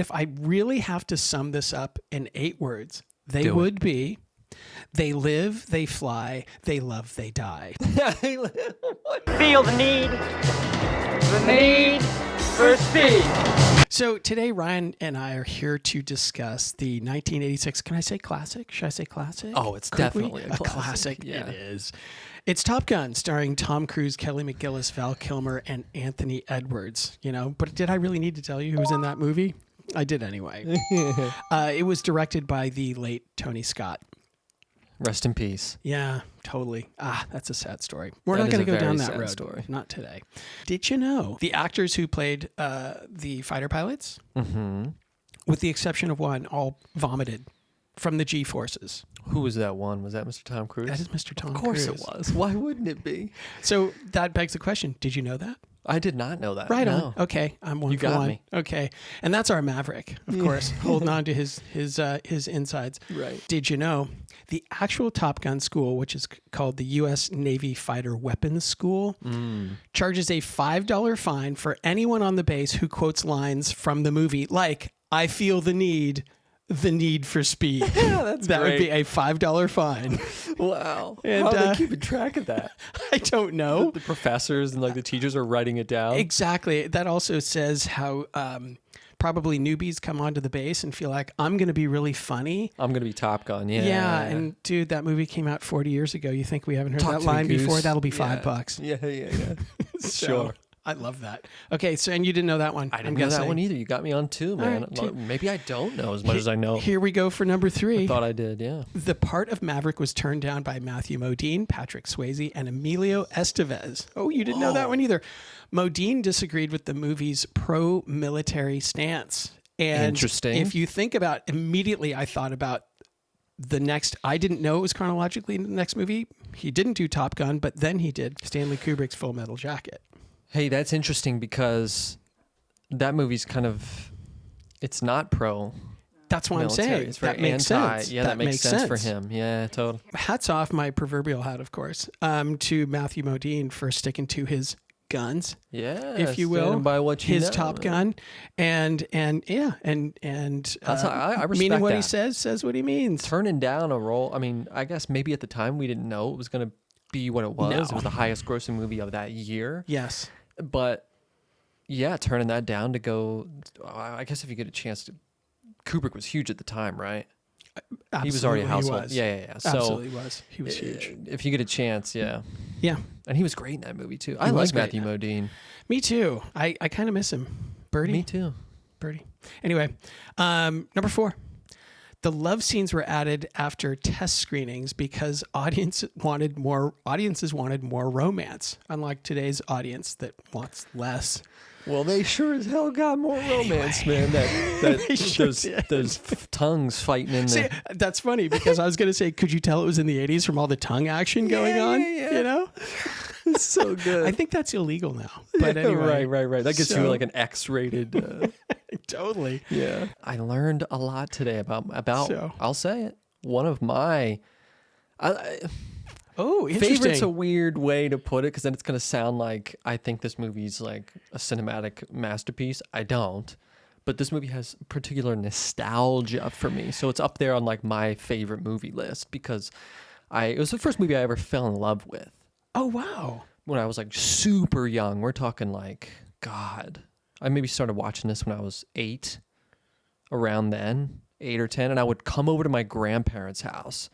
If I really have to sum this up in 8 words, they would be, they live, they fly, they love, they die. Feel the need for speed. So today, Ryan and I are here to discuss the 1986, can I say classic? Should I say classic? Oh, it's definitely a classic. Yeah. It is. It's Top Gun, starring Tom Cruise, Kelly McGillis, Val Kilmer, and Anthony Edwards. You know, but did I really need to tell you who was in that movie? I did anyway. It was directed by the late Tony Scott. Rest in peace. Yeah, totally. That's a sad story. We're not going to go down that road. Story. Not today. Did you know the actors who played the fighter pilots, with the exception of one, all vomited from the G-forces? Who was that one? Was that Mr. Tom Cruise? That is Mr. Tom Cruise. Of course it was. Why wouldn't it be? So that begs the question, did you know that? I did not know that. Right no. on. Okay, I'm one you for got one. me. Okay, and that's our Maverick, of course, holding on to his insides. Right. Did you know the actual Top Gun school, which is called the U.S. Navy Fighter Weapons School, charges a $5 fine for anyone on the base who quotes lines from the movie, like "I feel the need for speed." Yeah, that great. would be a $5 fine. Wow. And, how are they keeping track of that? I don't know. The professors and the teachers are writing it down. Exactly. That also says how probably newbies come onto the base and feel like, I'm going to be really funny. I'm going to be Top Gun. Yeah. Yeah. And dude, that movie came out 40 years ago. You think we haven't heard that line before? That'll be $5. Yeah. So, sure. I love that. Okay. So, and you didn't know that one. I didn't know that one either. You got me on 2, man. Right, 2. Maybe I don't know as much as I know. Here we go for number 3. I thought I did, yeah. The part of Maverick was turned down by Matthew Modine, Patrick Swayze, and Emilio Estevez. Oh, you didn't know that one either. Modine disagreed with the movie's pro-military stance. And interesting. If you think about, immediately I thought about the next, I didn't know it was chronologically the next movie. He didn't do Top Gun, but then he did Stanley Kubrick's Full Metal Jacket. Hey, that's interesting because that movie's kind of, it's not pro. That's what military. I'm saying. It's very that makes sense. Yeah, that makes sense for him. Yeah, totally. Hats off, my proverbial hat, of course, to Matthew Modine for sticking to his guns, if you will, by what you his know. Top Gun, and That's I respect meaning what that. he says what he means. Turning down a role. I mean, I guess maybe at the time we didn't know it was going to be what it was. No. It was the highest grossing movie of that year. Yes, but yeah, turning that down to go. I guess if you get a chance to, Kubrick was huge at the time, right? absolutely, He was already a household. He was. Yeah. So Absolutely was. He was huge. If you get a chance, yeah. Yeah, And he was great in that movie too. I was like great Matthew in Modine. me too. I kind of miss him. Birdie. Me too. Birdie. Anyway, number 4. The love scenes were added after test screenings because audiences wanted more romance, unlike today's audience that wants less. Well, they sure as hell got more romance, man. Those tongues fighting in See, there. that's funny because I was going to say, could you tell it was in the 80s from all the tongue action going on? Yeah. You know? It's so good. I think that's illegal now. But anyway. Right. That gets you like an X-rated. Totally. Yeah. I learned a lot today about. So. I'll say it. One of my. Oh, interesting. Favorite's a weird way to put it because then it's going to sound like I think this movie's like a cinematic masterpiece. I don't. But this movie has particular nostalgia for me. So it's up there on like my favorite movie list because it was the first movie I ever fell in love with. Oh, wow. When I was like super young. We're talking like, God. I maybe started watching this when I was 8, around then, 8 or 10. And I would come over to my grandparents' house.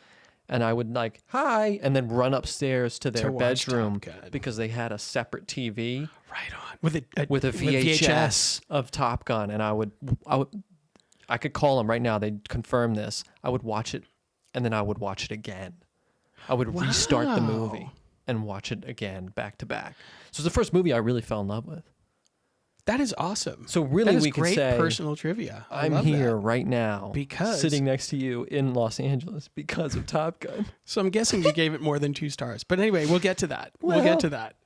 And I would like, hi, and then run upstairs to their bedroom because they had a separate TV. Right on. With a VHS of Top Gun. And I could call them right now. They'd confirm this. I would watch it, and then I would watch it again. I would restart the movie and watch it again, back to back. So it's the first movie I really fell in love with. That is awesome. So really, we could say great personal trivia. I'm here right now, because sitting next to you in Los Angeles because of Top Gun. So I'm guessing you gave it more than 2 stars. But anyway, we'll get to that. Well, we'll get to that.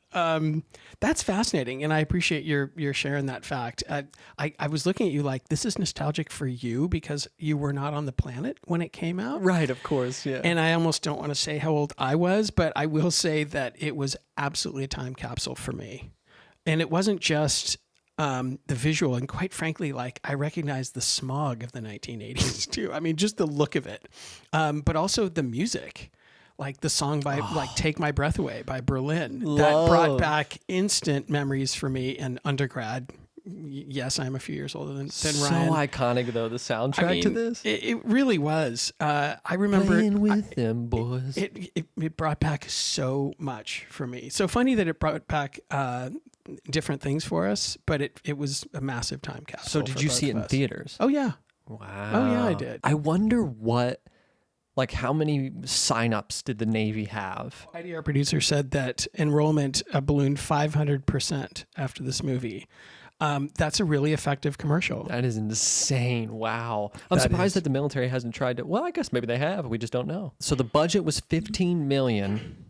That's fascinating, and I appreciate your sharing that fact. I was looking at you like, this is nostalgic for you because you were not on the planet when it came out. Right, of course, yeah. And I almost don't want to say how old I was, but I will say that it was absolutely a time capsule for me. And it wasn't just the visual, and quite frankly, like I recognize the smog of the 1980s too. I mean, just the look of it, but also the music, like the song by like "Take My Breath Away" by Berlin, that brought back instant memories for me in undergrad. Yes, I'm a few years older than Ryan. So iconic though, the soundtrack to this. It really was. I remember Playing with them boys. It brought back so much for me. So funny that it brought back different things for us, but it was a massive time capsule. So did you see it in theaters? Oh yeah. Wow. Oh yeah, I did. I wonder how many signups did the Navy have? Heidi, our producer, said that enrollment ballooned 500% after this movie. That's a really effective commercial. That is insane. Wow. I'm surprised that the military hasn't tried to. Well, I guess maybe they have. We just don't know. So the budget was $15 million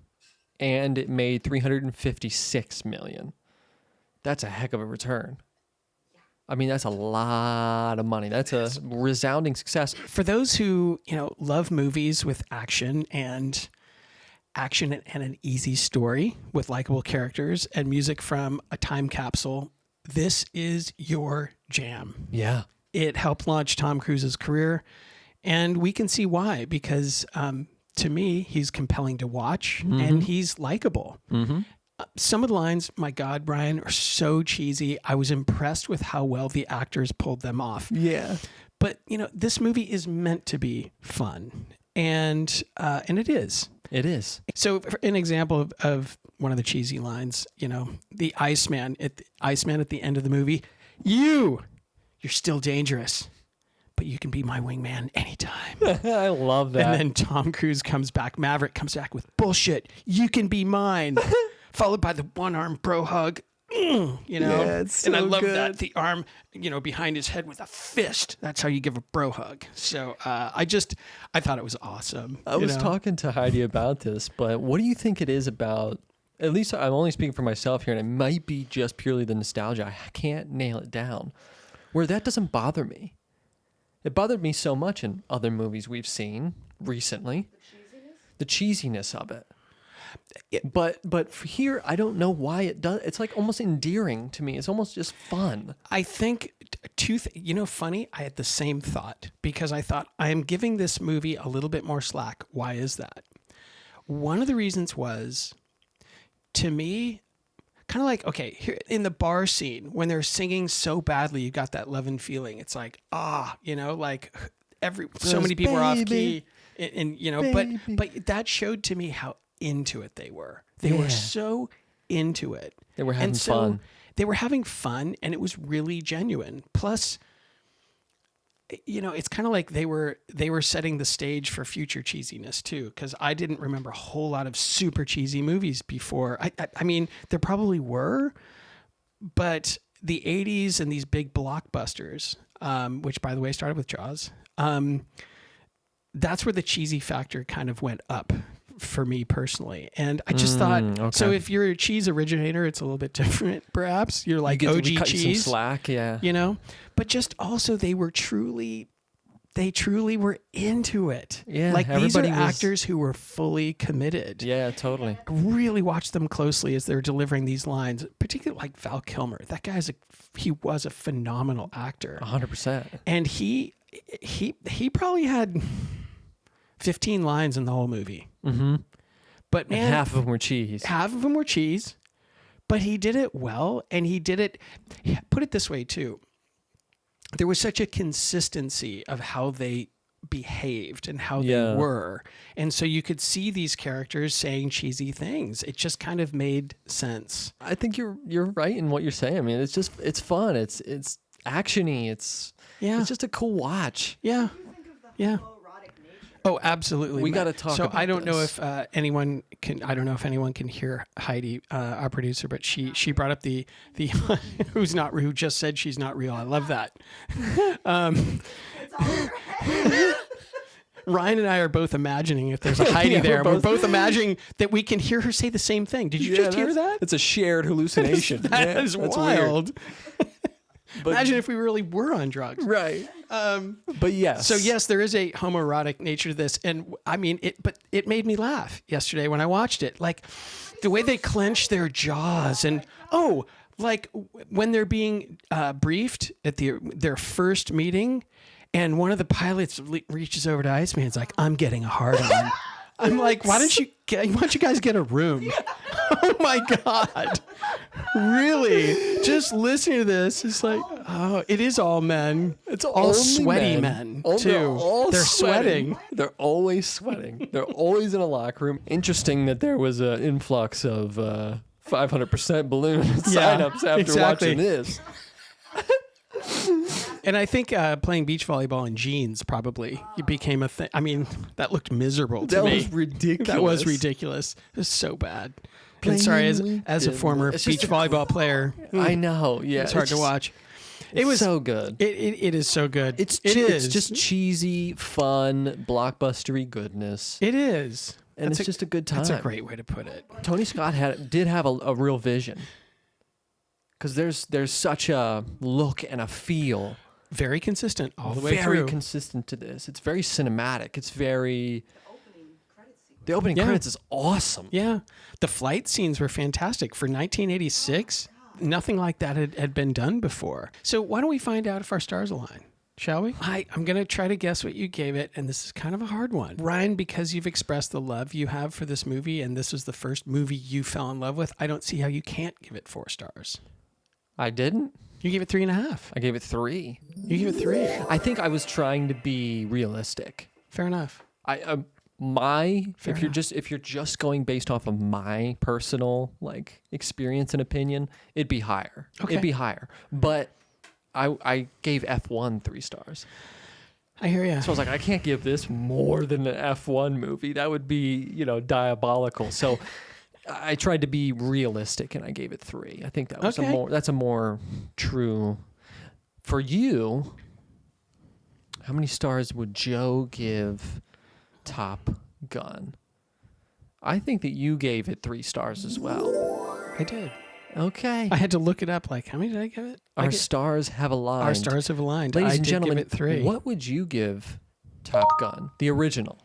and it made $356 million. That's a heck of a return. I mean, that's a lot of money. That's a resounding success. For those who, love movies with action and an easy story with likable characters and music from a time capsule, this is your jam. Yeah. It helped launch Tom Cruise's career, and we can see why, because to me, he's compelling to watch and he's likable. Mm-hmm. Some of the lines, my God, Brian, are so cheesy. I was impressed with how well the actors pulled them off. Yeah. But, this movie is meant to be fun, and it is. It is. So an example of one of the cheesy lines, the Iceman at the end of the movie, you're still dangerous, but you can be my wingman anytime. I love that. And then Tom Cruise Maverick comes back with bullshit. You can be mine. Followed by the one-arm bro hug. Yeah, it's so and I love good. that the arm, behind his head with a fist. That's how you give a bro hug. So I thought it was awesome. I was talking to Heidi about this, but what do you think it is about? At least I'm only speaking for myself here, and it might be just purely the nostalgia. I can't nail it down. Where that doesn't bother me. It bothered me so much in other movies we've seen recently. The cheesiness of it. But for here, I don't know why it does. It's like almost endearing to me. It's almost just fun. I think funny. I had the same thought because I thought I am giving this movie a little bit more slack. Why is that? One of the reasons was, to me, kind of like, okay, here in the bar scene when they're singing so badly, you got that love and feeling. It's like, like so many people are off key, and but that showed to me how into it they were. They were so into it. They were having fun. They were having fun, and it was really genuine. Plus, it's kind of like they were setting the stage for future cheesiness too, because I didn't remember a whole lot of super cheesy movies before. I mean, there probably were, but the 80s and these big blockbusters, which by the way started with Jaws, that's where the cheesy factor kind of went up for me personally. And I just thought, okay. So if you're a cheese originator, it's a little bit different, perhaps. You're like OG cheese. Some slack, yeah. But just also they truly were into it. Yeah. Like these are actors who were fully committed. Yeah, totally. I really watched them closely as they're delivering these lines, particularly like Val Kilmer. That guy he was a phenomenal actor. 100%. And he probably had 15 lines in the whole movie. Mm-hmm. But man, and half of them were cheese. Half of them were cheese. But he did it well, and he did it. Put it this way too. There was such a consistency of how they behaved and how they were, and so you could see these characters saying cheesy things. It just kind of made sense. I think you're right in what you're saying. I mean, it's fun. It's actiony. It's just a cool watch. Yeah. Yeah. Oh, absolutely. We got to talk about I don't know this. if anyone can hear Heidi, our producer, but she brought up the who just said she's not real. I love that. Ryan and I are both imagining if there's a Heidi there. We're both imagining that we can hear her say the same thing. Did you just hear that? It's a shared hallucination. That's wild. But, imagine if we really were on drugs. Right. But yes. So yes, there is a homoerotic nature to this. And I mean, it made me laugh yesterday when I watched it. Like the way they clench their jaws and, like when they're being briefed at their first meeting, and one of the pilots reaches over to Iceman. It's like, I'm getting a hard on. I'm like, why don't you guys get a room? Oh my God. Really? Just listening to this, it's like, oh, it is all men. It's all sweaty men too. They're sweating. They're always sweating. They're always in a locker room. Interesting that there was an influx of 500% balloon signups after watching this. And I think playing beach volleyball in jeans probably became a thing. I mean, that looked miserable to me. That was ridiculous. That was ridiculous. It was so bad. And sorry, as a former beach volleyball player, I know. Yeah, it's hard to watch. It was so good. It is so good. It's just cheesy, fun, blockbustery goodness. It is. And it's just a good time. That's a great way to put it. Tony Scott did have a real vision. Because there's such a look and a feel. Very consistent all the way through. Very consistent to this. It's very cinematic. It's very... The opening credits is awesome. Yeah. The flight scenes were fantastic. For 1986, nothing like that had been done before. So why don't we find out if our stars align? Shall we? I'm going to try to guess what you gave it, and this is kind of a hard one. Ryan, because you've expressed the love you have for this movie, and this was the first movie you fell in love with, I don't see how you can't give it 4 stars. I didn't. You gave it 3.5. I gave it 3. You gave it 3. I think I was trying to be realistic. Fair enough. If you're just going based off of my personal experience and opinion, it'd be higher. Okay. It'd be higher. But I gave F1 3 stars. I hear you. So I was like, I can't give this more than an F1 movie. That would be, diabolical. So I tried to be realistic and I gave it 3. I think that was that's a more true. For you, how many stars would Joe give Top Gun? I think that you gave it 3 stars as well. I did. Okay. I had to look it up. How many did I give it? Our stars have aligned. Our stars have aligned. Ladies and did gentlemen, give it 3. what would you give Top Gun? The original,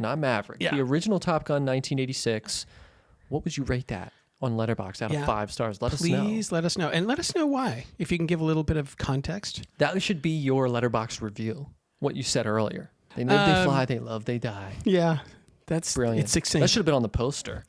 not Maverick. Yeah. The original Top Gun, 1986. What would you rate that on Letterboxd out of 5 stars? Let us know. Please let us know. And let us know why, if you can give a little bit of context. That should be your Letterboxd review, what you said earlier. They live, they fly, they love, they die. Yeah. That's Brilliant. It's succinct. That should have been on the poster.